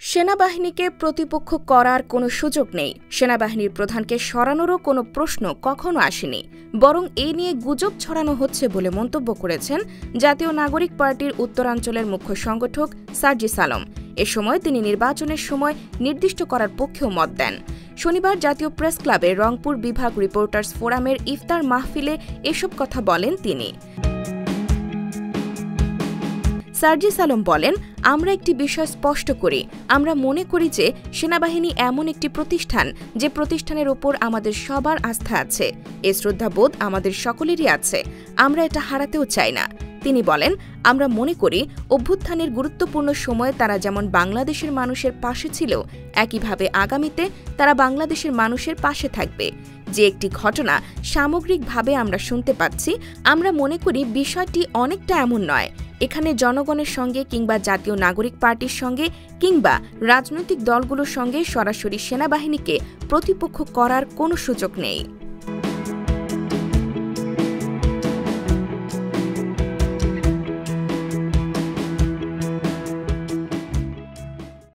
সেনাবাহিনীকে প্রতিপক্ষ করার কোনো সুযোগ নেই। সেনাবাহিনীর প্রধানকে সরানোরও কোনো প্রশ্ন কখনো আসেনি, বরং এ নিয়ে গুজব ছড়ানো হচ্ছে বলে মন্তব্য করেছেন জাতীয় নাগরিক পার্টির উত্তরাঞ্চলের মুখ্য সংগঠক সার্জিস আলম। এ সময় তিনি নির্বাচনের সময় নির্দিষ্ট করার পক্ষেও মত দেন। শনিবার জাতীয় প্রেস ক্লাবে রংপুর বিভাগ রিপোর্টার্স ফোরামের ইফতার মাহফিলে এসব কথা বলেন তিনি। সার্জিস আলম বলেন, আমরা একটি বিষয় স্পষ্ট করি, আমরা মনে করি যে সেনাবাহিনী এমন একটি প্রতিষ্ঠান যে প্রতিষ্ঠানের ওপর আমাদের সবার আস্থা আছে। এ শ্রদ্ধাবোধ আমাদের সকলেরই আছে, আমরা এটা হারাতেও চাই না। তিনি বলেন, আমরা মনে করি অভ্যুত্থানের গুরুত্বপূর্ণ সময়ে তারা যেমন বাংলাদেশের মানুষের পাশে ছিল, একইভাবে আগামীতে তারা বাংলাদেশের মানুষের পাশে থাকবে। যে একটি ঘটনা সামগ্রিকভাবে আমরা শুনতে পাচ্ছি, আমরা মনে করি বিষয়টি অনেকটা এমন নয়। এখানে জনগণের সঙ্গে কিংবা জাতীয় নাগরিক পার্টির সঙ্গে কিংবা রাজনৈতিক দলগুলোর সঙ্গে সরাসরি সেনাবাহিনীকে প্রতিপক্ষ করার কোনো সুযোগ নেই।